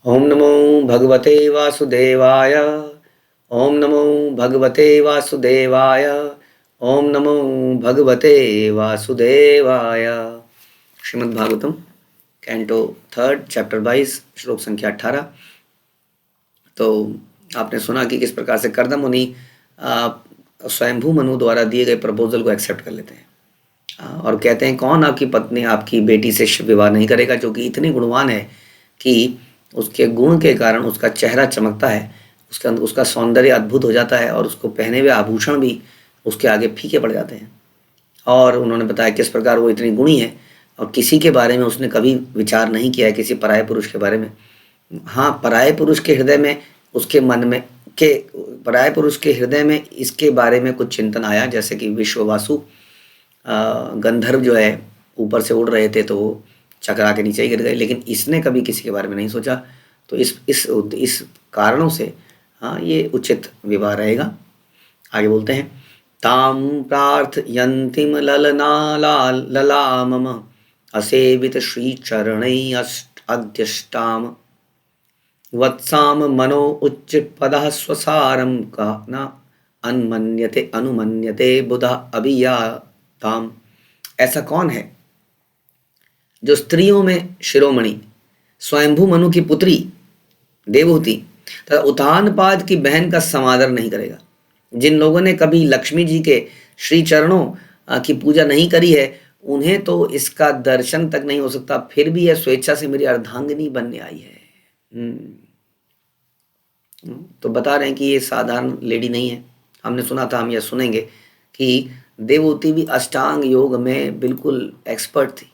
ओम नमो भगवते वासुदेवाय। ओम नमो भगवते वासुदेवाय। ओम नमो भगवते वासुदेवाय। Shrimad Bhagavatam canto third chapter 22 श्लोक संख्या 18। तो आपने सुना कि किस प्रकार से कर्दम मुनि स्वयंभू मनु द्वारा दिए गए प्रपोजल को एक्सेप्ट कर लेते हैं और कहते हैं कौन आपकी पत्नी आपकी बेटी से विवाह नहीं करेगा जो कि इतनी गुणवान है कि उसके गुण के कारण उसका चेहरा चमकता है, उसका सौंदर्य अद्भुत हो जाता है और उसको पहने हुए आभूषण भी उसके आगे फीके पड़ जाते हैं। और उन्होंने बताया किस प्रकार वो इतनी गुणी है और किसी के बारे में उसने कभी विचार नहीं किया है, किसी पराये पुरुष के बारे में। हाँ, पराये पुरुष के हृदय में उसके मन में के पराये पुरुष के हृदय में इसके बारे में कुछ चिंतन आया, जैसे कि विश्ववासु गंधर्व जो है ऊपर से उड़ रहे थे तो वो चकरा के नीचे ही गिर गए, लेकिन इसने कभी किसी के बारे में नहीं सोचा। तो इस कारणों से हाँ ये उचित विवाह रहेगा। आगे बोलते हैं ताम प्रार्थयन्तीम ललामम असेवित श्री चरणै अध्यष्टाम वत्साम मनो उच्चित पदः स्वसारम का न अनुमन्यते बुधा अभियाताम। ऐसा कौन है जो स्त्रियों में शिरोमणि स्वयंभू मनु की पुत्री देवहूति तथा उत्तानपाद की बहन का समादर नहीं करेगा। जिन लोगों ने कभी लक्ष्मी जी के श्री चरणों की पूजा नहीं करी है उन्हें तो इसका दर्शन तक नहीं हो सकता, फिर भी यह स्वेच्छा से मेरी अर्धांगिनी बनने आई है। तो बता रहे हैं कि ये साधारण लेडी नहीं है। हमने सुना था, हम यह सुनेंगे कि देवहूति भी अष्टांग योग में बिल्कुल एक्सपर्ट थी,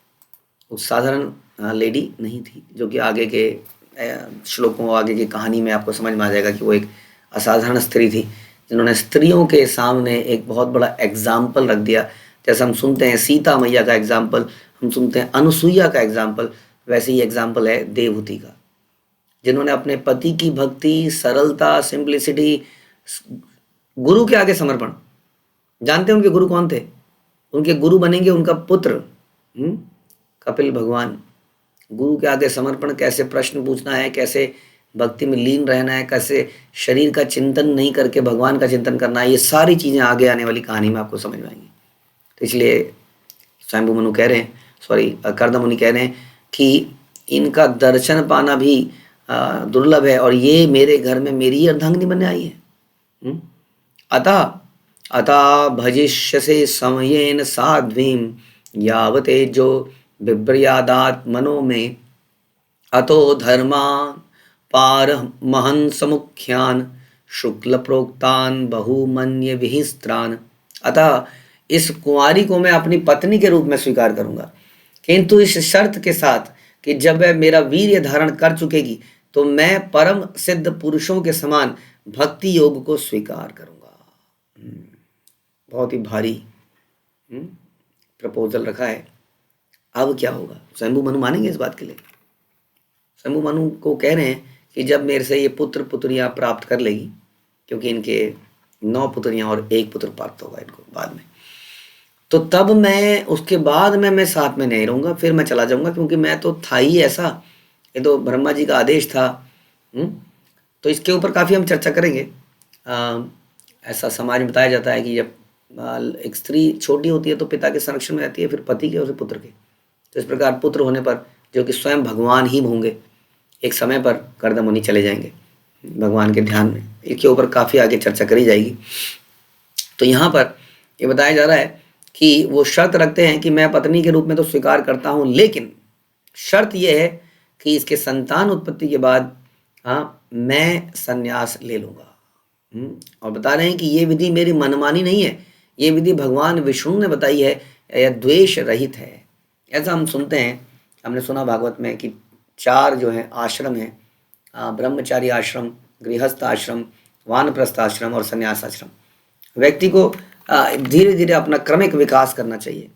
वो साधारण लेडी नहीं थी, जो कि आगे के श्लोकों आगे की कहानी में आपको समझ में आ जाएगा कि वो एक असाधारण स्त्री थी जिन्होंने स्त्रियों के सामने एक बहुत बड़ा एग्जाम्पल रख दिया। जैसे हम सुनते हैं सीता मैया का एग्जाम्पल, हम सुनते हैं अनुसुईया का एग्जाम्पल, वैसे ही एग्जाम्पल है देवहूति का, जिन्होंने अपने पति की भक्ति, सरलता, सिंप्लिसिटी, गुरु के आगे समर्पण। जानते हैं उनके गुरु कौन थे? उनके गुरु बनेंगे उनका पुत्र कपिल भगवान। गुरु के आगे समर्पण, कैसे प्रश्न पूछना है, कैसे भक्ति में लीन रहना है, कैसे शरीर का चिंतन नहीं करके भगवान का चिंतन करना है, ये सारी चीज़ें आगे आने वाली कहानी में आपको समझ में आएंगी। तो इसलिए स्वयंभू मनु कह रहे हैं, कर्दम मुनि कह रहे हैं कि इनका दर्शन पाना भी दुर्लभ है और ये मेरे घर में मेरी ही अर्धांगिनी बनने आई है। अतः भजिष्यसे समयेन साध्वीं यावते जो बिभ्रयादात मनो में अतो धर्मान पार महन समुख्यान शुक्ल प्रोक्तान बहुमन्य विहिस्त्रान। अतः इस कुंवारी को मैं अपनी पत्नी के रूप में स्वीकार करूंगा, किंतु इस शर्त के साथ कि जब वह मेरा वीर्य धारण कर चुकेगी तो मैं परम सिद्ध पुरुषों के समान भक्ति योग को स्वीकार करूंगा। बहुत ही भारी प्रपोजल रखा है। अब क्या होगा? स्वयंभू मनु मानेंगे इस बात के लिए? स्वयंभू मनु को कह रहे हैं कि जब मेरे से ये पुत्र पुत्रियां प्राप्त कर लेगी, क्योंकि इनके 9 पुत्रियां और 1 पुत्र प्राप्त होगा इनको बाद में, तो तब मैं उसके बाद मैं साथ में नहीं रहूँगा, फिर मैं चला जाऊँगा, क्योंकि मैं तो था ही ऐसा, ये तो ब्रह्मा जी का आदेश था। तो इसके ऊपर काफ़ी हम चर्चा करेंगे। ऐसा समाज में बताया जाता है कि जब एक स्त्री छोटी होती है तो पिता के संरक्षण में रहती है, फिर पति के और फिर पुत्र के। तो इस प्रकार पुत्र होने पर जो कि स्वयं भगवान ही होंगे, एक समय पर कर्दम मुनि चले जाएंगे भगवान के ध्यान में। इसके ऊपर काफ़ी आगे चर्चा करी जाएगी। तो यहाँ पर ये बताया जा रहा है कि वो शर्त रखते हैं कि मैं पत्नी के रूप में तो स्वीकार करता हूँ, लेकिन शर्त यह है कि इसके संतान उत्पत्ति के बाद मैं संन्यास ले लूँगा। और बता रहे हैं कि ये विधि मेरी मनमानी नहीं है, ये विधि भगवान विष्णु ने बताई है, यह द्वेष रहित है। ऐसा हम सुनते हैं, हमने सुना भागवत में कि 4 जो हैं आश्रम हैं, ब्रह्मचारी आश्रम, गृहस्थ आश्रम, वानप्रस्थ आश्रम और संन्यास आश्रम। व्यक्ति को धीरे धीरे अपना क्रमिक विकास करना चाहिए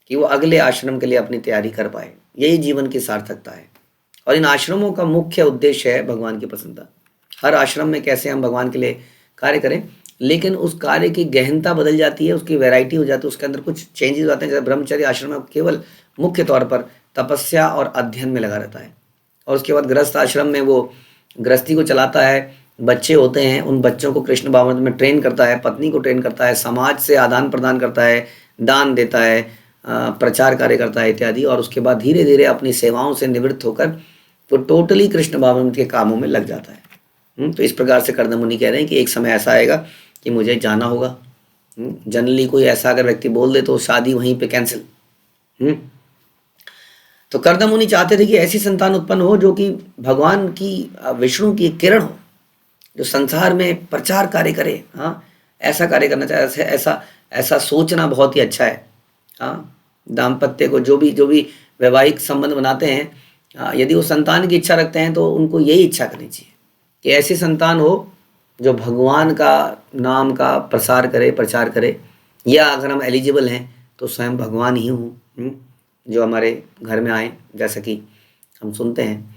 कि वो अगले आश्रम के लिए अपनी तैयारी कर पाए। यही जीवन की सार्थकता है। और इन आश्रमों का मुख्य उद्देश्य है भगवान की प्रसन्नता। हर आश्रम में कैसे हम भगवान के लिए कार्य करें, लेकिन उस कार्य की गहनता बदल जाती है, उसकी वैरायटी हो जाती है, उसके अंदर कुछ चेंजेस आते हैं। जैसे ब्रह्मचर्य आश्रम में केवल मुख्य तौर पर तपस्या और अध्ययन में लगा रहता है, और उसके बाद गृहस्थ आश्रम में वो गृहस्थी को चलाता है, बच्चे होते हैं, उन बच्चों को कृष्ण भावना में ट्रेन करता है, पत्नी को ट्रेन करता है, समाज से आदान प्रदान करता है, दान देता है, प्रचार कार्य करता है इत्यादि, और उसके बाद धीरे धीरे अपनी सेवाओं से निवृत्त होकर वो टोटली कृष्ण भावना के कामों में लग जाता है। तो इस प्रकार से कर्दम मुनि कह रहे हैं कि एक समय ऐसा आएगा कि मुझे जाना होगा। जनरली कोई ऐसा अगर व्यक्ति बोल दे तो शादी वहीं पे कैंसिल। तो कर्दम मुनि चाहते थे कि ऐसी संतान उत्पन्न हो जो कि भगवान की, विष्णु की किरण हो, जो संसार में प्रचार कार्य करे। हाँ, ऐसा कार्य करना चाहिए, ऐसा ऐसा सोचना बहुत ही अच्छा है। हाँ, दाम्पत्य को जो भी वैवाहिक संबंध बनाते हैं, यदि वो संतान की इच्छा रखते हैं तो उनको यही इच्छा करनी चाहिए कि ऐसी संतान हो जो भगवान का नाम का प्रसार करे, प्रचार करे, या अगर हम एलिजिबल हैं तो स्वयं भगवान ही हों जो हमारे घर में आए। जैसा कि हम सुनते हैं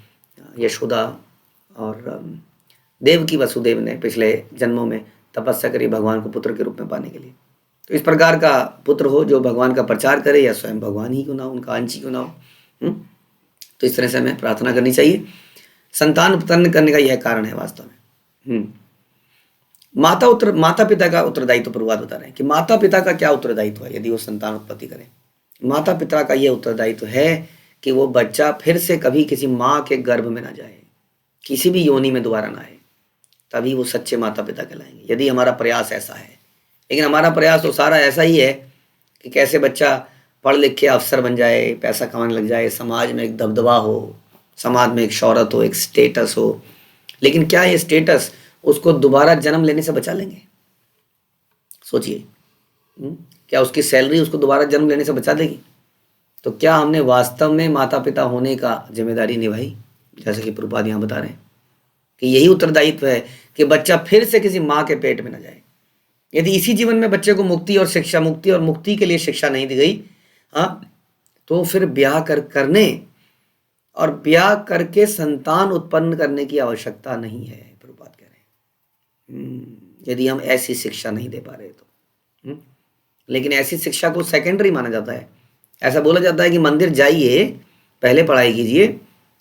यशोदा और देवकी वसुदेव ने पिछले जन्मों में तपस्या करी भगवान को पुत्र के रूप में पाने के लिए। तो इस प्रकार का पुत्र हो जो भगवान का प्रचार करे, या स्वयं भगवान ही क्यों ना हो, उनका अंश ही क्यों ना हो। तो इस तरह से हमें प्रार्थना करनी चाहिए। संतान उत्पन्न करने का यह कारण है वास्तव में। माता पिता का उत्तरदायित्व प्रभुपाद बता रहे हैं कि माता पिता का क्या उत्तरदायित्व है यदि वो संतान उत्पत्ति करें। माता पिता का यह उत्तरदायित्व है कि वो बच्चा फिर से कभी किसी माँ के गर्भ में ना जाए, किसी भी योनि में दोबारा ना आए, तभी वो सच्चे माता पिता कहलाएंगे, यदि हमारा प्रयास ऐसा है। लेकिन हमारा प्रयास तो सारा ऐसा ही है कि कैसे बच्चा पढ़ लिख के अफसर बन जाए, पैसा कमाने लग जाए, समाज में एक दबदबा हो, समाज में एक शौहरत हो, एक स्टेटस हो। लेकिन क्या ये स्टेटस उसको दोबारा जन्म लेने से बचा लेंगे? सोचिए, क्या उसकी सैलरी उसको दोबारा जन्म लेने से बचा देगी? तो क्या हमने वास्तव में माता पिता होने का जिम्मेदारी निभाई? जैसे कि प्रभुपाद यहाँ बता रहे हैं कि यही उत्तरदायित्व है कि बच्चा फिर से किसी माँ के पेट में न जाए। यदि इसी जीवन में बच्चे को मुक्ति और मुक्ति के लिए शिक्षा नहीं दी गई, तो फिर ब्याह करने और ब्याह करके संतान उत्पन्न करने की आवश्यकता नहीं है, प्रभुपाद कह रहे हैं, यदि हम ऐसी शिक्षा नहीं दे पा रहे तो। लेकिन ऐसी शिक्षा को सेकेंडरी माना जाता है। ऐसा बोला जाता है कि मंदिर जाइए, पहले पढ़ाई कीजिए,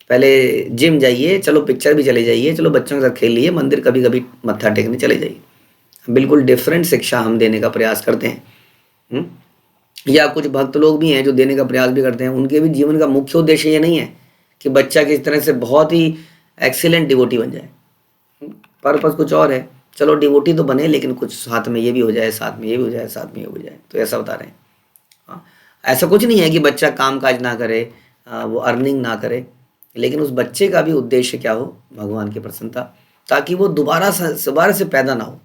पहले जिम जाइए, चलो पिक्चर भी चले जाइए, चलो बच्चों के साथ खेल लिए, मंदिर कभी कभी मत्था टेकने चले जाइए। बिल्कुल डिफरेंट शिक्षा हम देने का प्रयास करते हैं। या कुछ भक्त लोग भी हैं जो देने का प्रयास भी करते हैं। उनके भी जीवन का मुख्य उद्देश्य ये नहीं है कि बच्चा किस तरह से बहुत ही एक्सीलेंट डिवोटी बन जाए। पर्पस कुछ और है। चलो डिवोटी तो बने, लेकिन कुछ साथ में ये भी हो जाए, साथ में ये भी हो जाए, साथ में ये हो जाए। तो ऐसा बता रहे हैं। हाँ, ऐसा कुछ नहीं है कि बच्चा काम काज ना करे, वो अर्निंग ना करे, लेकिन उस बच्चे का भी उद्देश्य क्या हो? भगवान की प्रसन्नता, ताकि वो दोबारा से पैदा ना हो।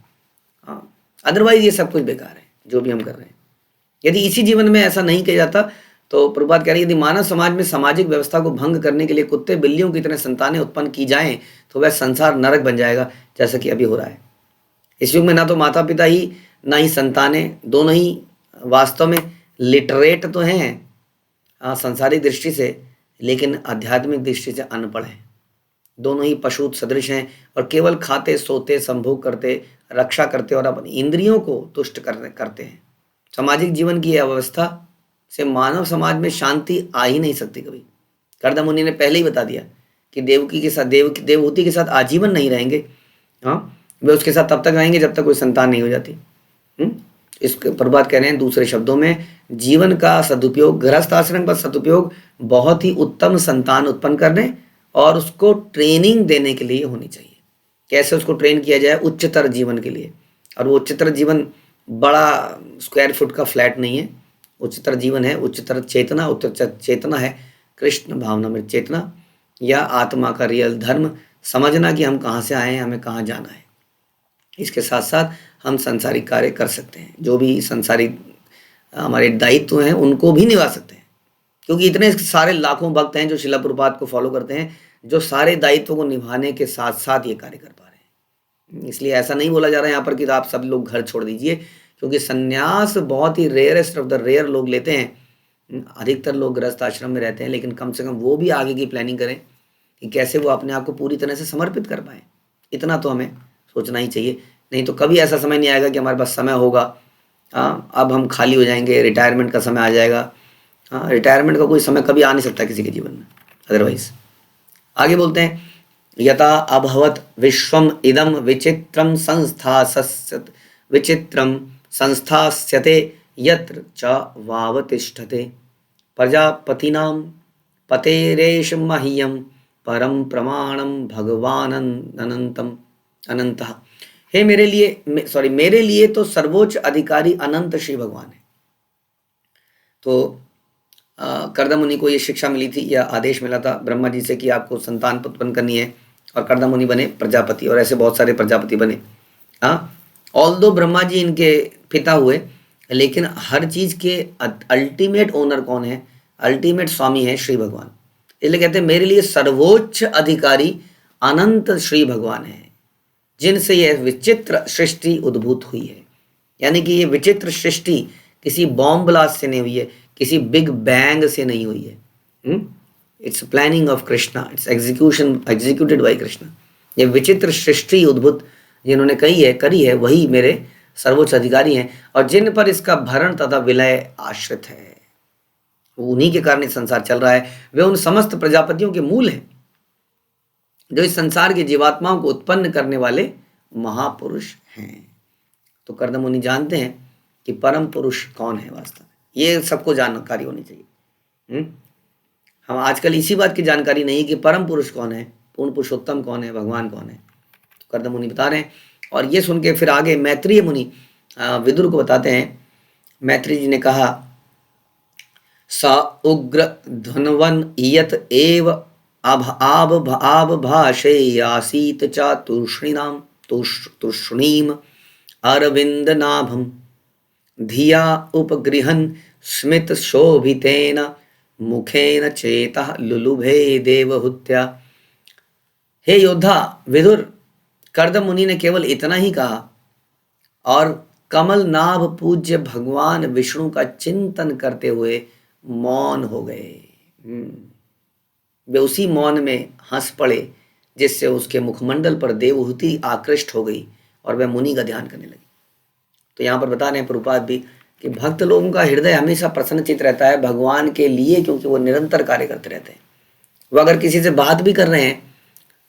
हाँ, अदरवाइज ये सब कुछ बेकार है जो भी हम कर रहे हैं। यदि इसी जीवन में ऐसा नहीं किया जाता तो प्रभुपाद कह रही है, यदि मानव समाज में सामाजिक व्यवस्था को भंग करने के लिए कुत्ते बिल्लियों की तरह संतानें उत्पन्न की जाएं तो वह संसार नरक बन जाएगा, जैसा कि अभी हो रहा है। इस युग में ना तो माता पिता ही ना ही संतानें, दोनों ही वास्तव में लिटरेट तो हैं संसारिक दृष्टि से, लेकिन आध्यात्मिक दृष्टि से अनपढ़ हैं। दोनों ही पशु सदृश हैं और केवल खाते, सोते, संभोग करते, रक्षा करते और अपनी इंद्रियों को तुष्ट करते हैं। सामाजिक जीवन की अवस्था से मानव समाज में शांति आ ही नहीं सकती कभी। कर्दम मुनि ने पहले ही बता दिया कि देवकी के साथ देवहूति के साथ आजीवन नहीं रहेंगे। वे उसके साथ तब तक रहेंगे जब तक कोई संतान नहीं हो जाती। इसके प्रभुपाद कह रहे हैं दूसरे शब्दों में, जीवन का सदुपयोग, गृहस्थ आश्रम का सदुपयोग बहुत ही उत्तम संतान उत्पन्न करने और उसको ट्रेनिंग देने के लिए होनी चाहिए। कैसे उसको ट्रेन किया जाए? उच्चतर जीवन के लिए। और वो उच्चतर जीवन बड़ा स्क्वायर फुट का फ्लैट नहीं है। उच्चतर जीवन है उच्चतर चेतना। उच्चतर चेतना है कृष्ण भावना में चेतना, या आत्मा का रियल धर्म समझना कि हम कहाँ से आए हैं, हमें कहाँ जाना है। इसके साथ साथ हम संसारिक कार्य कर सकते हैं, जो भी संसारिक हमारे दायित्व हैं उनको भी निभा सकते हैं, क्योंकि इतने सारे लाखों भक्त हैं जो शिला प्रभुपाद को फॉलो करते हैं, जो सारे दायित्वों को निभाने के साथ साथ ये कार्य कर पा रहे हैं। इसलिए ऐसा नहीं बोला जा रहा है यहाँ पर कि आप सब लोग घर छोड़ दीजिए, क्योंकि संन्यास बहुत ही रेयरेस्ट ऑफ द रेयर लोग लेते हैं। अधिकतर लोग गृहस्थ आश्रम में रहते हैं, लेकिन कम से कम वो भी आगे की प्लानिंग करें कि कैसे वो अपने आप को पूरी तरह से समर्पित कर पाए। इतना तो हमें सोचना ही चाहिए, नहीं तो कभी ऐसा समय नहीं आएगा कि हमारे पास समय होगा, अब हम खाली हो जाएंगे, रिटायरमेंट का समय आ जाएगा। रिटायरमेंट का कोई समय कभी आ नहीं सकता किसी के जीवन में। अदरवाइज आगे बोलते हैं, यथा अभवत विश्वम इदम विचित्रम संस्थास्यते यत्र च वावतिष्ठते प्रजापतिनां पतेरेश मह्यम परम प्रमाणम भगवान अनंतम अनंतः। हे मेरे लिए तो सर्वोच्च अधिकारी अनंत श्री भगवान है। तो कर्दम मुनि को ये शिक्षा मिली थी या आदेश मिला था ब्रह्मा जी से कि आपको संतान उत्पन्न करनी है, और कर्दम मुनि बने प्रजापति, और ऐसे बहुत सारे प्रजापति बने। ऑल्दो ब्रह्मा जी इनके पिता हुए, लेकिन हर चीज के अल्टीमेट ओनर कौन है, अल्टीमेट स्वामी है श्री भगवान। इसलिए कहते हैं मेरे लिए सर्वोच्च अधिकारी अनंत श्री भगवान है, जिनसे यह विचित्र सृष्टि उद्भूत हुई है। यानी कि ये विचित्र सृष्टि किसी बॉम्ब ब्लास्ट से नहीं हुई है, किसी बिग बैंग से नहीं हुई है। It's planning of Krishna, it's executed by Krishna. ये विचित्र सृष्टि उद्भूत जिन्होंने करी है वही मेरे सर्वोच्च अधिकारी हैं, और जिन पर इसका भरण तथा विलय आश्रित है, उन्हीं के कारण संसार चल रहा है। वे उन समस्त प्रजापतियों के मूल हैं जो इस संसार की जीवात्माओं को उत्पन्न करने वाले महापुरुष हैं। तो कर्दम मुनि जानते हैं कि परम पुरुष कौन है वास्तव में, ये सबको जानकारी होनी चाहिए। हम आजकल इसी बात की जानकारी नहीं है कि परम पुरुष कौन है, पूर्ण पुरुषोत्तम कौन है, भगवान कौन है। तो कर्दम मुनि बता रहे हैं, और ये सुन के फिर आगे मैत्रेय मुनि विदुर को बताते हैं। मैत्रेय जी ने कहा, स उग्र धनवन इयत एव आब भाषे आसीत च तूष्णीम अरविंद नाभम धिया उपगृहन स्मित शोभितेन मुखेन चेतः लुलुभे देवहूत्या। हे योद्धा विदुर, कर्दम मुनि ने केवल इतना ही कहा और कमल नाभ पूज्य भगवान विष्णु का चिंतन करते हुए मौन हो गए। वे उसी मौन में हंस पड़े जिससे उसके मुखमंडल पर देवहूति आकृष्ट हो गई और वह मुनि का ध्यान करने लगी। तो यहाँ पर बता रहे हैं प्रभुपाद भी कि भक्त लोगों का हृदय हमेशा प्रसन्नचित रहता है भगवान के लिए, क्योंकि वो निरंतर कार्य करते रहते हैं। वो अगर किसी से बात भी कर रहे हैं,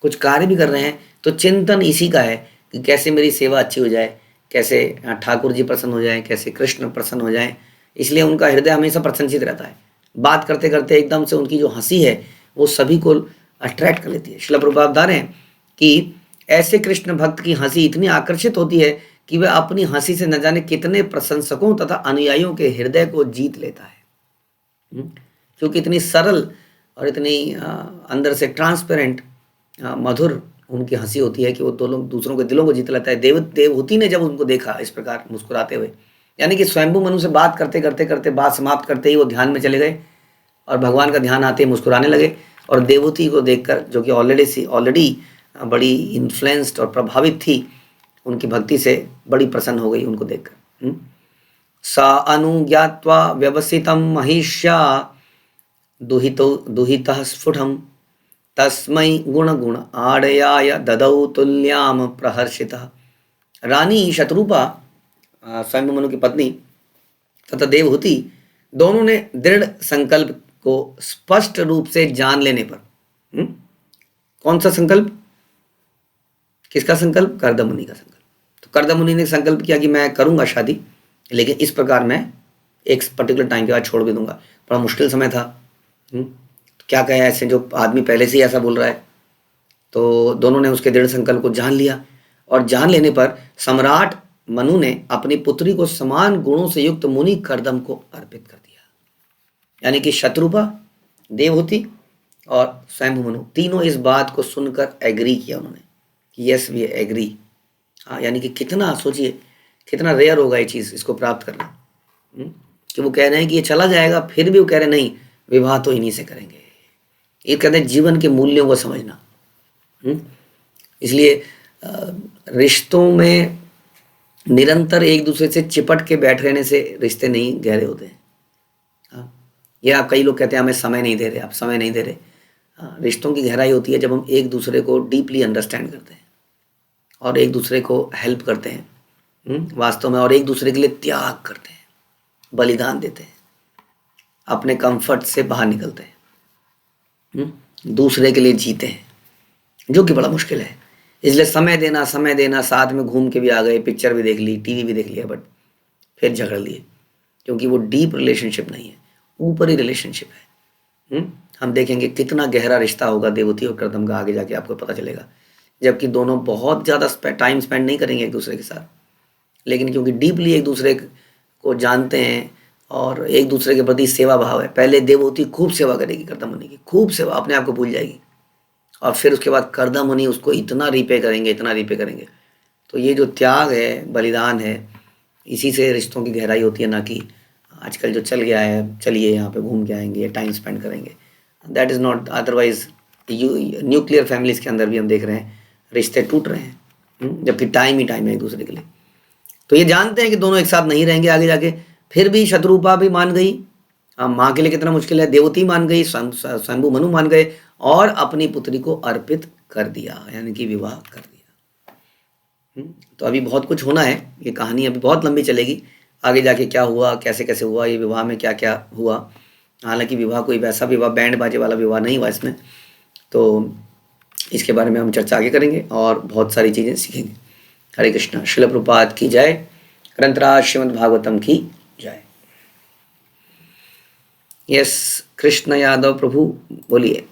कुछ कार्य भी कर रहे हैं, तो चिंतन इसी का है कि कैसे मेरी सेवा अच्छी हो जाए, कैसे ठाकुर जी प्रसन्न हो जाए, कैसे कृष्ण प्रसन्न हो जाए। इसलिए उनका हृदय हमेशा प्रसन्नचित रहता है। बात करते करते एकदम से उनकी जो हंसी है वो सभी को अट्रैक्ट कर लेती है। श्रील प्रभुपाद बता रहे हैं कि ऐसे कृष्ण भक्त की हंसी इतनी आकर्षित होती है कि वह अपनी हंसी से न जाने कितने प्रशंसकों तथा अनुयायियों के हृदय को जीत लेता है। क्योंकि इतनी सरल और इतनी अंदर से ट्रांसपेरेंट मधुर उनकी हंसी होती है कि वो दूसरों के दिलों को जीत लेता है। देवहूति ने जब उनको देखा इस प्रकार मुस्कुराते हुए, यानी कि स्वयंभू मनु से बात करते करते बात समाप्त करते ही वो ध्यान में चले गए और भगवान का ध्यान आते ही मुस्कुराने लगे। और देवहूति को देखकर, जो कि ऑलरेडी बड़ी इन्फ्लुएंस्ड और प्रभावित थी उनकी भक्ति से, बड़ी प्रसन्न हो गई उनको देखकर। सा अनुज्ञात्वा व्यवसितं महिष्या दुहितः स्फुटं तस्मै गुण आड़याय ददौ तुल्याम प्रहर्षितः। रानी शत्रुपा स्वयं मनु की पत्नी तथा देवहूति दोनों ने दृढ़ संकल्प को स्पष्ट रूप से जान लेने पर, कौन सा संकल्प, किसका संकल्प, कर्दम मुनि का संकल्प। तो कर्दम मुनि ने संकल्प किया कि मैं करूंगा शादी, लेकिन इस प्रकार मैं एक पर्टिकुलर टाइम के बाद छोड़ भी दूंगा। बड़ा मुश्किल समय था। तो क्या कहें, ऐसे जो आदमी पहले से ही ऐसा बोल रहा है। तो दोनों ने उसके दृढ़ संकल्प को जान लिया, और जान लेने पर सम्राट मनु ने अपनी पुत्री को समान गुणों से युक्त मुनि कर्दम को अर्पित कर दिया। यानी कि शत्रुपा, देवहूति और स्वयं मनु तीनों इस बात को सुनकर एग्री किया उन्होंने कि यस वी एग्री। हाँ, यानी कि कितना, सोचिए कितना रेयर होगा ये चीज़, इसको प्राप्त करना। कि वो कह रहे हैं कि ये चला जाएगा, फिर भी वो कह रहे नहीं, विवाह तो इन्हीं से करेंगे। ये कहते हैं जीवन के मूल्यों को समझना। इसलिए रिश्तों में निरंतर एक दूसरे से चिपट के बैठ रहने से रिश्ते नहीं गहरे होते हैं। हाँ, ये आप कई लोग कहते हैं हमें समय नहीं दे रहे, आप समय नहीं दे रहे। हाँ, रिश्तों की गहराई होती है जब हम एक दूसरे को डीपली अंडरस्टैंड करते हैं और एक दूसरे को हेल्प करते हैं वास्तव में, और एक दूसरे के लिए त्याग करते हैं, बलिदान देते हैं, अपने कंफर्ट से बाहर निकलते हैं। दूसरे के लिए जीते हैं, जो कि बड़ा मुश्किल है। इसलिए समय देना, साथ में घूम के भी आ गए, पिक्चर भी देख ली, टीवी भी देख लिया, बट फिर झगड़ लिए, क्योंकि वो डीप रिलेशनशिप नहीं है, ऊपरी रिलेशनशिप है। हम देखेंगे कितना गहरा रिश्ता होगा देवती और कर्दम का, आगे जाके आपको पता चलेगा, जबकि दोनों बहुत ज़्यादा टाइम स्पेंड नहीं करेंगे एक दूसरे के साथ, लेकिन क्योंकि डीपली एक दूसरे को जानते हैं और एक दूसरे के प्रति सेवा भाव है। पहले देवहूति खूब सेवा करेगी कर्दम मुनि की, खूब सेवा, अपने आप को भूल जाएगी, और फिर उसके बाद कर्दम मुनि उसको इतना रीपे करेंगे, इतना रीपे करेंगे। तो ये जो त्याग है, बलिदान है, इसी से रिश्तों की गहराई होती है, ना कि आजकल जो चल गया है, चलिए यहाँ पे घूम के आएंगे, टाइम स्पेंड करेंगे, that is not. Otherwise nuclear families के अंदर भी हम देख रहे हैं रिश्ते टूट रहे हैं, जबकि टाइम ही टाइम है एक दूसरे के लिए। तो ये जानते हैं कि दोनों एक साथ नहीं रहेंगे आगे जाके, फिर भी शत्रुपा भी मान गई। माँ के लिए कितना मुश्किल है, देवती मान गई, शंभु मनु मान गए, और अपनी पुत्री को अर्पित कर दिया, यानी कि विवाह कर दिया। तो अभी बहुत कुछ होना है, ये कहानी अभी बहुत लंबी चलेगी, आगे जाके क्या हुआ, कैसे कैसे हुआ, ये विवाह में क्या क्या हुआ। हालांकि विवाह कोई वैसा विवाह, बैंड बाजे वाला विवाह नहीं हुआ इसमें, तो इसके बारे में हम चर्चा आगे करेंगे और बहुत सारी चीज़ें सीखेंगे। हरे कृष्णा। श्रील प्रभुपाद की जय। ग्रंथराज श्रीमद् भागवतम की जय। यस, कृष्ण यादव प्रभु बोलिए।